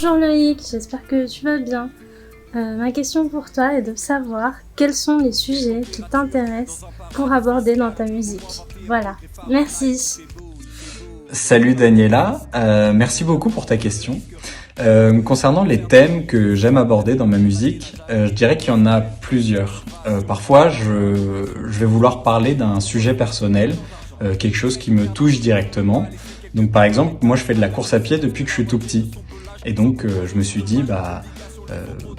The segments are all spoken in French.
Bonjour Loïc, j'espère que tu vas bien. Ma question pour toi est de savoir quels sont les sujets qui t'intéressent pour aborder dans ta musique. Voilà, merci. Salut Daniela, merci beaucoup pour ta question. Concernant les thèmes que j'aime aborder dans ma musique, je dirais qu'il y en a plusieurs. Parfois, je vais vouloir parler d'un sujet personnel, quelque chose qui me touche directement. Donc par exemple, moi je fais de la course à pied depuis que je suis tout petit. Et donc je me suis dit,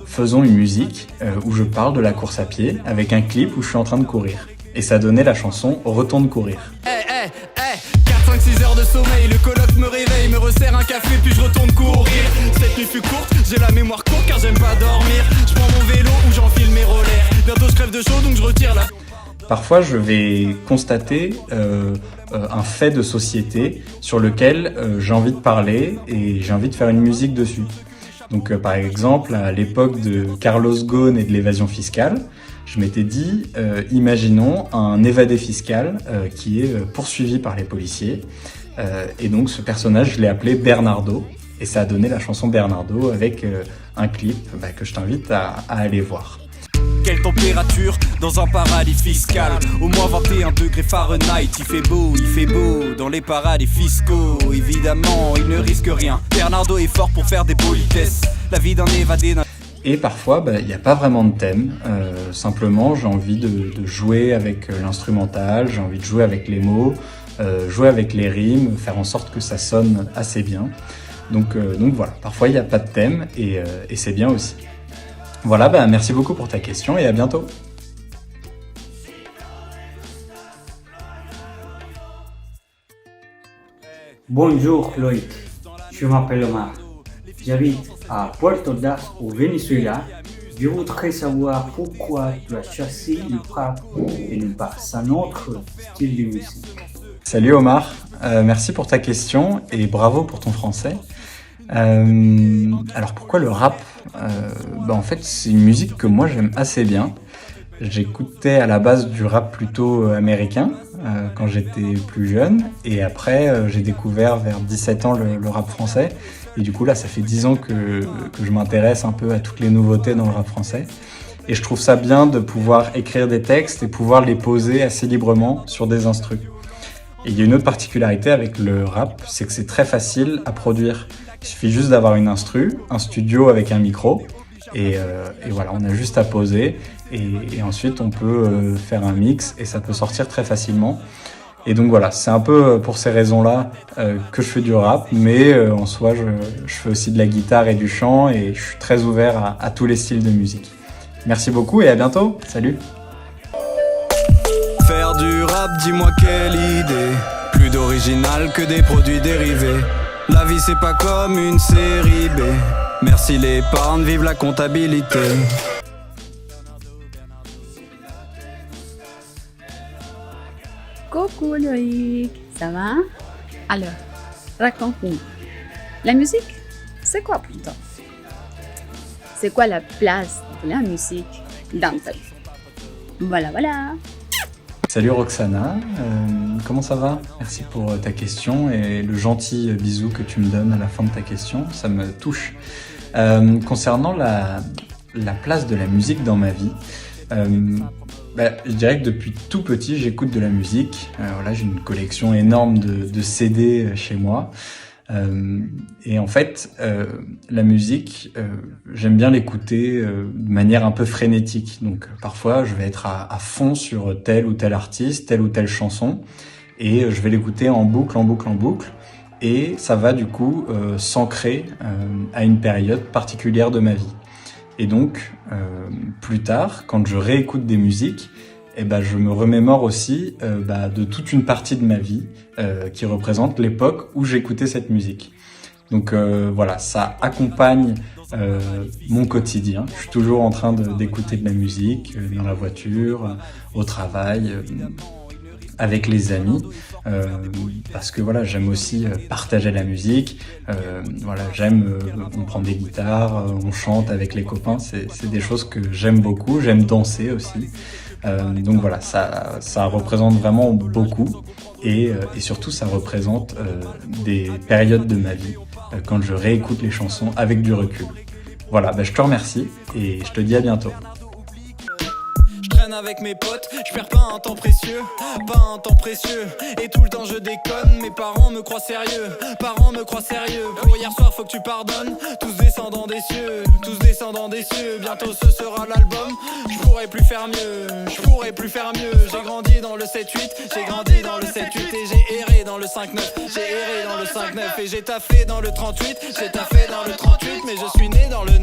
faisons une musique où je parle de la course à pied avec un clip où je suis en train de courir. Et ça donnait la chanson Retourne courir. 4-5-6 heures de sommeil, le coloc me réveille, me resserre un café puis je retourne courir. Cette nuit fut courte, j'ai la mémoire courte car j'aime pas dormir. Je prends mon vélo ou j'enfile mes rollers. Bientôt je crève de chaud donc je retire la... Parfois je vais constater un fait de société sur lequel j'ai envie de parler et j'ai envie de faire une musique dessus. Donc par exemple à l'époque de Carlos Ghosn et de l'évasion fiscale, je m'étais dit, imaginons un évadé fiscal qui est poursuivi par les policiers. Et donc ce personnage, je l'ai appelé Bernardo. Et ça a donné la chanson Bernardo avec un clip que je t'invite à aller voir. Quelle température dans un paradis fiscal. Au moins 21 degrés Fahrenheit. Il fait beau dans les paradis fiscaux. Évidemment, il ne risque rien. Bernardo est fort pour faire des politesses. La vie d'un évadé... Et parfois, il n'y a pas vraiment de thème. Simplement, j'ai envie de jouer avec l'instrumental, j'ai envie de jouer avec les mots, jouer avec les rimes, faire en sorte que ça sonne assez bien. Donc voilà, parfois il n'y a pas de thème et c'est bien aussi. Voilà, merci beaucoup pour ta question et à bientôt. Bonjour Loïc, je m'appelle Omar. J'habite à Puerto Ordaz au Venezuela. Je voudrais savoir pourquoi tu as choisi le rap et non pas un autre style de musique. Salut Omar, merci pour ta question et bravo pour ton français. Alors pourquoi le rap ? En fait c'est une musique que moi j'aime assez bien. J'écoutais à la base du rap plutôt américain quand j'étais plus jeune et après j'ai découvert vers 17 ans le rap français et du coup là ça fait 10 ans que je m'intéresse un peu à toutes les nouveautés dans le rap français et je trouve ça bien de pouvoir écrire des textes et pouvoir les poser assez librement sur des instrus. Et il y a une autre particularité avec le rap, c'est que c'est très facile à produire. Il suffit juste d'avoir une instru, un studio avec un micro et voilà, on a juste à poser et ensuite on peut faire un mix et ça peut sortir très facilement. Et donc voilà, c'est un peu pour ces raisons-là que je fais du rap, mais en soi je fais aussi de la guitare et du chant et je suis très ouvert à tous les styles de musique. Merci beaucoup et à bientôt, salut. Faire du rap, dis-moi quelle idée. Plus d'original que des produits dérivés. La vie c'est pas comme une série B. Merci l'épargne, vive la comptabilité. Coucou Loïc, ça va? Alors, raconte-nous. La musique, c'est quoi pour toi? C'est quoi la place de la musique dans ta vie? Voilà. Salut Roxana, comment ça va? Merci pour ta question et le gentil bisou que tu me donnes à la fin de ta question, ça me touche. Concernant la place de la musique dans ma vie, je dirais que depuis tout petit j'écoute de la musique. J'ai une collection énorme de CD chez moi. Et en fait, la musique, j'aime bien l'écouter de manière un peu frénétique. Donc parfois, je vais être à fond sur tel ou tel artiste, telle ou telle chanson, et je vais l'écouter en boucle. Et ça va du coup s'ancrer à une période particulière de ma vie. Et donc, plus tard, quand je réécoute des musiques, je me remémore aussi de toute une partie de ma vie qui représente l'époque où j'écoutais cette musique. Donc voilà, ça accompagne mon quotidien. Je suis toujours en train d'écouter de la musique dans la voiture, au travail, avec les amis, parce que voilà, j'aime aussi partager la musique. On prend des guitares, on chante avec les copains. C'est des choses que j'aime beaucoup. J'aime danser aussi. Donc voilà, ça représente vraiment beaucoup et surtout ça représente des périodes de ma vie quand je réécoute les chansons avec du recul. Voilà, je te remercie et je te dis à bientôt. Avec mes potes, je perds pas un temps précieux, et tout le temps je déconne, mes parents me croient sérieux, pour hier soir faut que tu pardonnes, tous descendants des cieux, bientôt ce sera l'album, je pourrais plus faire mieux, j'ai grandi dans le 7-8, et j'ai erré dans le 5-9, et j'ai taffé dans le 38, mais je suis né dans le 9-9,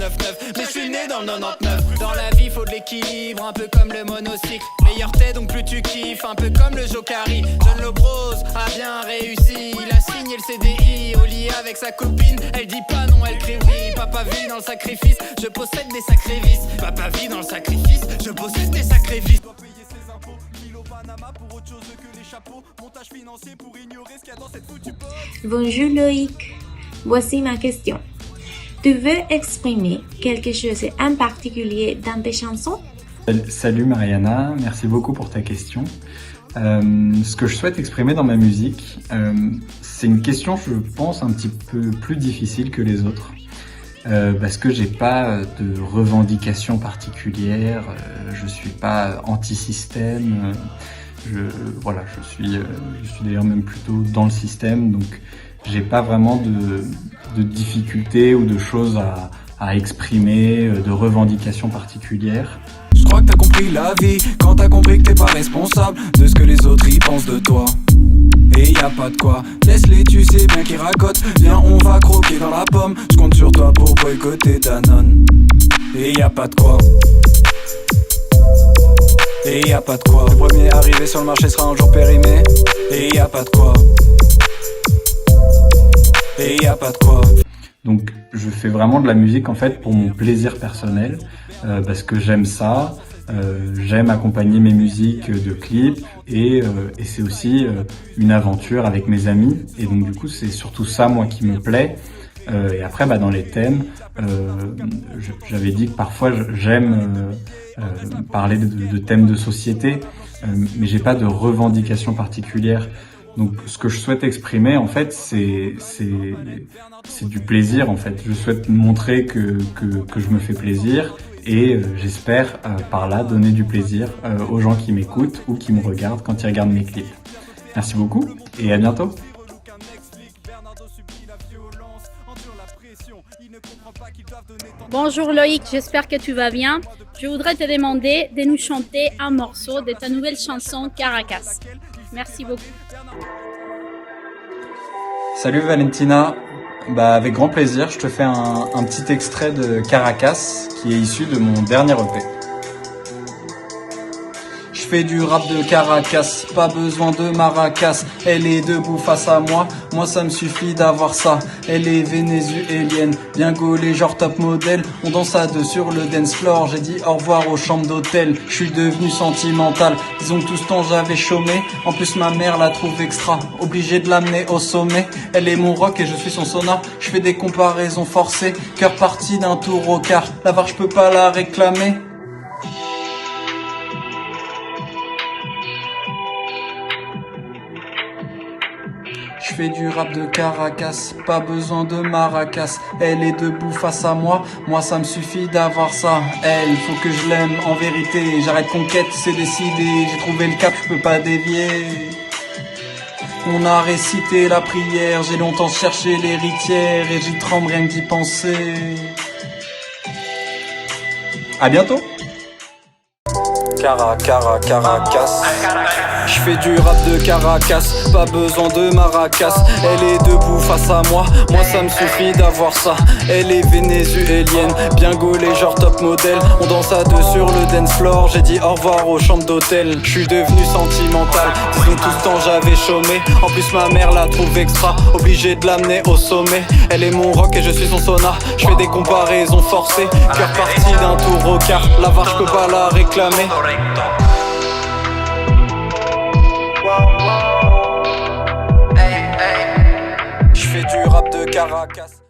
mais je suis né dans le 99, dans la vie faut de l'équilibre, un peu comme le monocycle, meilleur t'es donc plus tu kiffes, un peu comme le Jokari. John Lobrose a bien réussi, il a signé le CDI au lit avec sa copine, elle dit pas non, elle crie oui. Papa vit dans le sacrifice, je possède des sacrés vices. Papa vit dans le sacrifice, je possède des sacrés vices. Doit payer ses impôts, Milo Panama pour autre chose que les chapeaux, montage financier pour ignorer ce qu'il y a dans cette foutue poche. Bonjour Loïc, voici ma question. Tu veux exprimer quelque chose en particulier dans tes chansons? Salut Mariana, merci beaucoup pour ta question. Ce que je souhaite exprimer dans ma musique, c'est une question, je pense, un petit peu plus difficile que les autres. Parce que j'ai pas de revendications particulières, je suis pas anti-système, je suis d'ailleurs même plutôt dans le système, donc j'ai pas vraiment de difficultés ou de choses à exprimer, de revendications particulières. Je crois que t'as compris la vie quand t'as compris que t'es pas responsable de ce que les autres y pensent de toi. Et y a pas de quoi, laisse-les, tu sais bien qu'ils racotent. Viens, on va croquer dans la pomme, je compte sur toi pour boycotter Danone. Et y a pas de quoi. Et y a pas de quoi. Le premier arrivé sur le marché sera un jour périmé. Et y a pas de quoi. Et y a pas de quoi. Donc je fais vraiment de la musique en fait pour mon plaisir personnel, parce que j'aime ça, j'aime accompagner mes musiques de clips et c'est aussi une aventure avec mes amis, et donc du coup c'est surtout ça moi qui me plaît. Et après dans les thèmes, j'avais dit que parfois j'aime parler de thèmes de société, mais j'ai pas de revendications particulières. Donc ce que je souhaite exprimer en fait c'est du plaisir en fait. Je souhaite montrer que je me fais plaisir et j'espère par là donner du plaisir aux gens qui m'écoutent ou qui me regardent quand ils regardent mes clips. Merci beaucoup et à bientôt. Bonjour Loïc, j'espère que tu vas bien. Je voudrais te demander de nous chanter un morceau de ta nouvelle chanson Caracas. Merci beaucoup. Salut Valentina, avec grand plaisir, je te fais un petit extrait de Caracas qui est issu de mon dernier EP. Je fais du rap de Caracas, pas besoin de maracas. Elle est debout face à moi, moi ça me suffit d'avoir ça. Elle est vénézuélienne, bien gaulée genre top modèle. On danse à deux sur le dance floor, j'ai dit au revoir aux chambres d'hôtel. Je suis devenu sentimental, disons que tout ce temps j'avais chômé. En plus ma mère la trouve extra, obligé de l'amener au sommet. Elle est mon rock et je suis son sonar, je fais des comparaisons forcées. Cœur parti d'un tour au quart, la VAR je peux pas la réclamer. Je fais du rap de Caracas, pas besoin de maracas. Elle est debout face à moi, moi ça me suffit d'avoir ça. Elle, faut que je l'aime en vérité. J'arrête conquête, c'est décidé. J'ai trouvé le cap, je peux pas dévier. On a récité la prière, j'ai longtemps cherché l'héritière et j'y tremble rien que d'y penser. À bientôt. Caracas. Je fais du rap de Caracas, pas besoin de maracas. Elle est debout face à moi, moi ça me suffit d'avoir ça. Elle est vénézuélienne, bien gaulée genre top modèle. On danse à deux sur le dance floor, j'ai dit au revoir aux chambres d'hôtel. Je suis devenu sentimental, disons tout ce temps j'avais chômé. En plus ma mère la trouve extra, obligé de l'amener au sommet. Elle est mon rock et je suis son sonar, je fais des comparaisons forcées. Cœur parti d'un tour au quart, la VAR je peux pas la réclamer. Je fais du rap de Caracas.